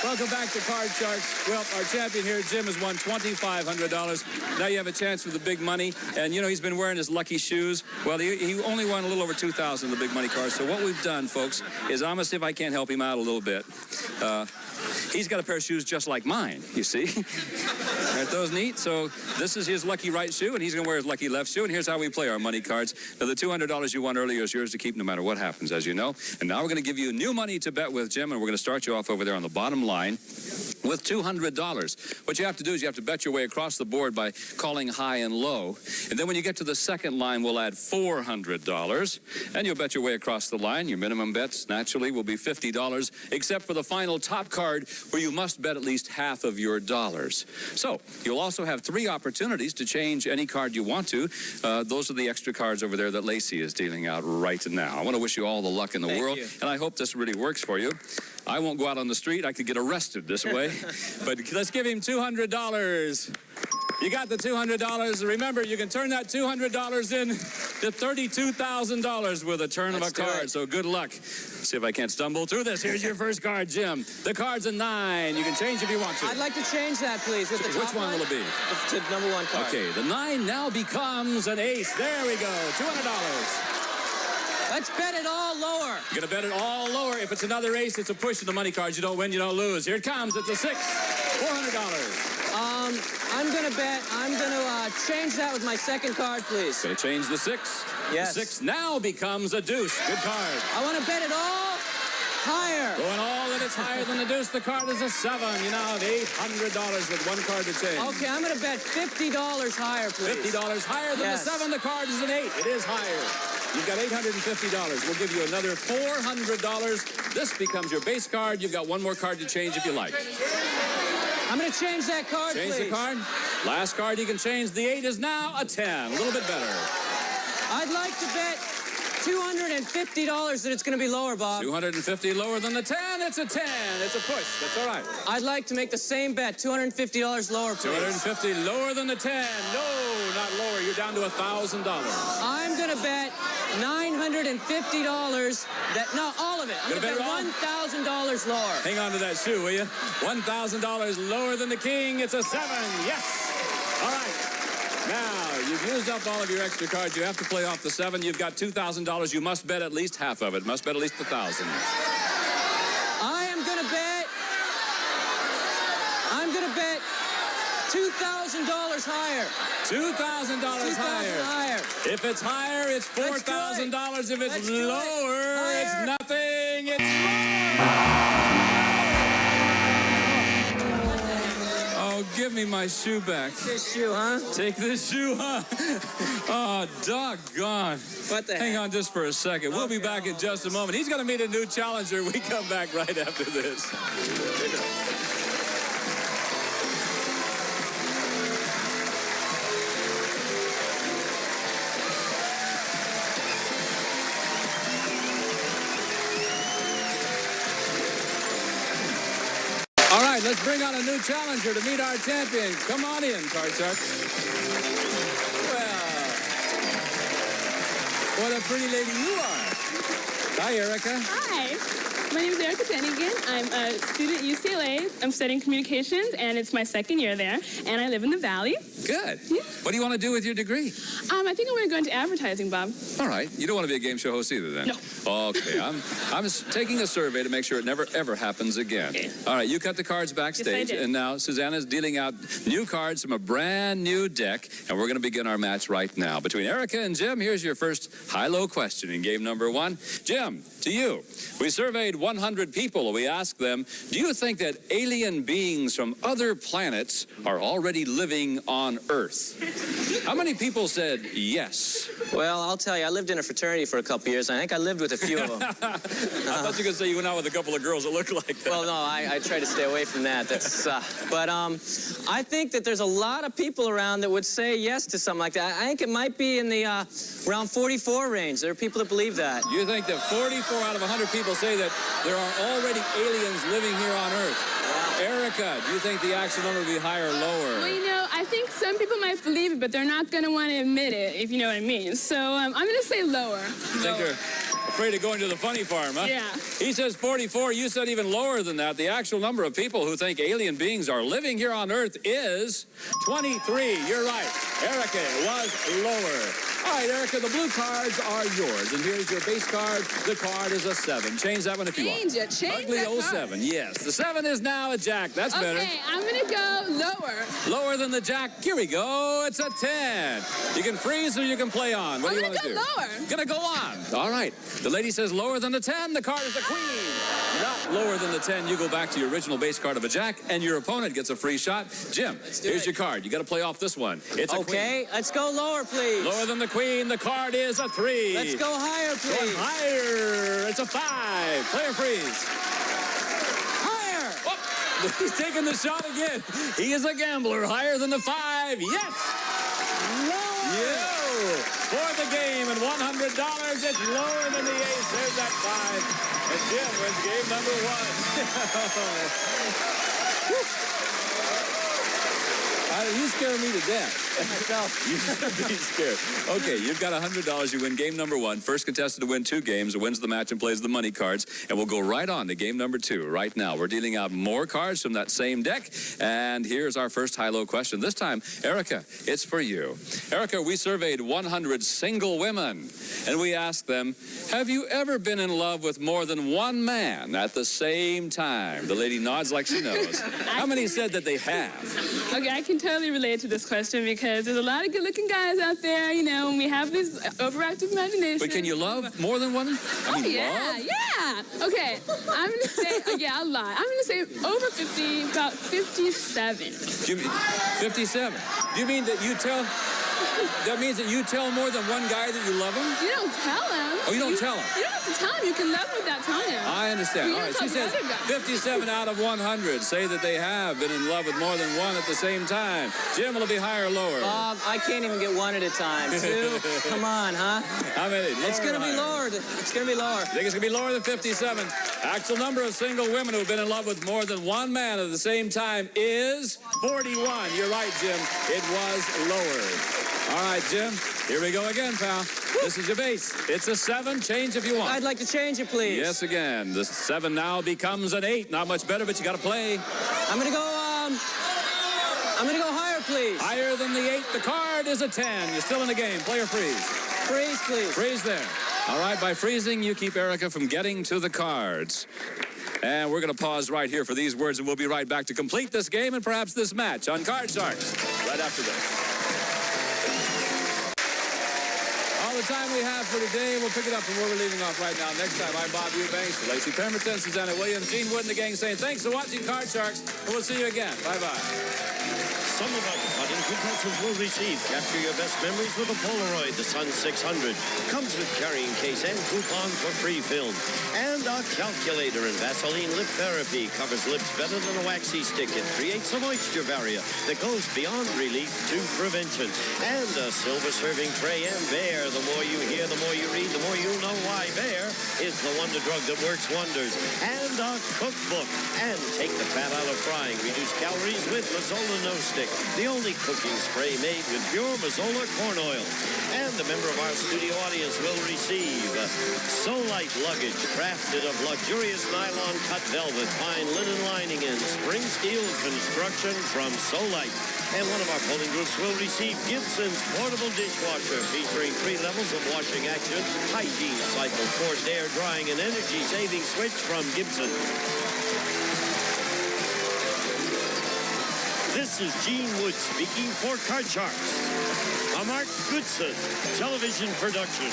Welcome back to Card Sharks. Well, our champion here, Jim, has won $2,500. Now you have a chance for the big money. And, you know, he's been wearing his lucky shoes. Well, he only won a little over $2,000 in the big money card. So what we've done, folks, is I'm going to see if I can't help him out a little bit. He's got a pair of shoes just like mine, you see. Aren't those neat? So this is his lucky right shoe, and he's going to wear his lucky left shoe. And here's how we play our money cards. Now, the $200 you won earlier is yours to keep no matter what happens, as you know. And now we're going to give you new money to bet with, Jim, and we're going to start you off over there on the bottom line with $200. What you have to do is you have to bet your way across the board by calling high and low. And then when you get to the second line, we'll add $400. And you'll bet your way across the line. Your minimum bets, naturally, will be $50, except for the final top card, where you must bet at least half of your dollars. So you'll also have 3 opportunities to change any card you want to. Those are the extra cards over there that Lacey is dealing out right now. I want to wish you all the luck in the world, and I hope this really works for you. I won't go out on the street. I could get arrested this way. But let's give him $200. You got the $200. Remember, you can turn that $200 in to $32,000 with a turn of a card. So good luck. See if I can't stumble through this. Here's your first card, Jim. The card's a 9. You can change if you want to. I'd like to change that, please. With the top Which one will it be? To number 1 card. Okay, the 9 now becomes an ace. There we go. $200. Let's bet it all lower. You're going to bet it all lower. If it's another ace, it's a push of the money cards. You don't win, you don't lose. Here it comes. It's a 6. $400. I'm going to change that with my second card, please. Going to change the 6. Yes. The 6 now becomes a deuce. Good card. I want to bet it all higher. Going all that it's higher than the deuce. The card is a 7. You now have $800 with 1 card to change. Okay, I'm going to bet $50 higher, please. $50 higher than the 7. The card is an 8. It is higher. You've got $850. We'll give you another $400. This becomes your base card. You've got 1 more card to change if you like. I'm going to change that card, please. Change the card. Last card you can change. The 8 is now a 10. A little bit better. I'd like to bet $250 that it's going to be lower, Bob. $250 lower than the 10. It's a 10. It's a push. That's all right. I'd like to make the same bet. $250 lower, please. $250 lower than the 10. No, not lower. You're down to $1,000. I'm going to bet $950. No, all of it. I'm going to bet $1,000 lower. Hang on to that shoe, will you? $1,000 lower than the king. It's a 7. Yes. All right. Now, you've used up all of your extra cards. You have to play off the 7. You've got $2,000. You must bet at least half of it. Must bet at least $1,000. I'm going to bet $2,000 higher. $2,000 higher. If it's higher, it's $4,000. If it's lower, it's nothing. It's more. Oh, give me my shoe back. This shoe, huh? Take this shoe, huh? Oh, doggone. What the heck? Hang on just for a second. We'll be back in just a moment. He's going to meet a new challenger. We come back right after this. All right, let's bring on a new challenger to meet our champion. Come on in, Card Shark. Well, what a pretty lady you are. Hi, Erica. Hi. My name is Erica Dennigan. I'm a student at UCLA. I'm studying communications, and it's my 2nd year there. And I live in the Valley. Good. Yeah. What do you want to do with your degree? I think I'm going to go into advertising, Bob. All right. You don't want to be a game show host either, then? No. Okay. I'm taking a survey to make sure it never, ever happens again. Okay. All right. You cut the cards backstage. Yes, I did. And now Susanna's dealing out new cards from a brand new deck. And we're going to begin our match right now. Between Erica and Jim, here's your first high-low question in game number 1. Jim, to you. We surveyed 100 people. We asked them, do you think that alien beings from other planets are already living on Earth? How many people said yes? Well, I'll tell you, I lived in a fraternity for a couple years. I think I lived with a few of them. I thought you were going to say you went out with a couple of girls that looked like that. Well, no, I try to stay away from that. That's, but I think that there's a lot of people around that would say yes to something like that. I think it might be in the around 44 range. There are people that believe that. You think that 44 out of 100 people say that there are already aliens living here on Earth? Yeah. Erica, do you think the actual number would be higher or lower? Well, you know, I think some people might believe it, but they're not going to want to admit it, if you know what I mean. So I'm going to say lower. You think Afraid of going to the funny farm, huh? Yeah. He says 44. You said even lower than that. The actual number of people who think alien beings are living here on Earth is 23. You're right. Erica was lower. All right, Erica, the blue cards are yours. And here's your base card. The card is a 7. Change that one if you want. Change it. Change Ugly that card. 07. Yes. The 7 is now a jack. That's better. Okay, I'm going to go lower. Lower than the jack. Here we go. It's a 10. You can freeze or you can play on. What do you want to do? I'm going to go lower. Gonna go on. All right. The lady says lower than the 10. The card is a queen. Not lower than the 10. You go back to your original base card of a jack, and your opponent gets a free shot. Jim, here's your card. You got to play off this one. It's a queen. Okay, let's go lower, please. Lower than the queen. The card is a 3. Let's go higher, Going please. higher. It's a 5. Player freeze. Higher. Oh, he's taking the shot again. He is a gambler. Higher than the 5. Yes. Lower. Yo. For the game and $100, it's lower than the 8. There's that 5. And Jim wins game number 1. You scare me to death. Myself. You should be scared. Okay, you've got $100. You win game number 1. First contestant to win 2 games wins the match and plays the money cards. And we'll go right on to game number 2 right now. We're dealing out more cards from that same deck. And here's our first high-low question. This time, Erica, it's for you. Erica, we surveyed 100 single women. And we asked them, have you ever been in love with more than one man at the same time? The lady nods like she knows. How many said that they have? Okay, I can totally relate to this question because there's a lot of good-looking guys out there, you know, and we have this overactive imagination. But can you love more than one? Oh, yeah, yeah. Okay, I'm going to say, yeah, I'll lie. I'm going to say over 50, about 57. Do you mean 57? Do you mean that you tell... That means that you tell more than one guy that you love him? You don't tell him. Oh, you don't tell him? You don't have to tell him. You can love him without telling him. I understand. You All right, don't she tell says the other guy. 57 out of 100 say that they have been in love with more than one at the same time. Jim, will it be higher or lower? Bob, I can't even get one at a time. 2? Come on, huh? How many? It's going to be lower. It's going to be lower. I think it's going to be lower than 57. Actual number of single women who have been in love with more than one man at the same time is 41. You're right, Jim. It was lower. All right, Jim. Here we go again, pal. This is your base. It's a 7. Change if you want. I'd like to change it, please. Yes, again. The 7 now becomes an 8. Not much better, but you got to play. I'm going to go higher, please. Higher than the 8. The card is a 10. You're still in the game. Play or freeze. Freeze, please. Freeze there. All right, by freezing, you keep Erica from getting to the cards. And we're going to pause right here for these words, and we'll be right back to complete this game and perhaps this match on Card Sharks right after this. All the time we have for today, we'll pick it up from where we're leaving off right now. Next time, I'm Bob Eubanks, Lacey Pemberton, Susanna Williams, Gene Wood, and the gang saying thanks for watching Card Sharks, and we'll see you again. Bye-bye. Some of our budding contestants will receive Capture Your Best Memories with a Polaroid, the Sun 600. Comes with carrying case and coupon for free film. And our calculator and Vaseline lip therapy covers lips better than a waxy stick. It creates a moisture barrier that goes beyond relief to prevention. And a silver serving tray and Bear. The more you hear, the more you read, the more you know why Bear is the wonder drug that works wonders. And our cookbook. And take the fat out of frying. Reduce calories with Mazola No Stick, the only cooking spray made with pure Mazola corn oil. And a member of our studio audience will receive So-Lite luggage crafted of luxurious nylon cut velvet, fine linen lining, and spring steel construction from So-Lite. And one of our polling groups will receive Gibson's portable dishwasher featuring 3 levels of washing action, hygiene cycle, forced air drying, and energy-saving switch from Gibson. This is Gene Wood speaking for Card Sharks, a Mark Goodson television production.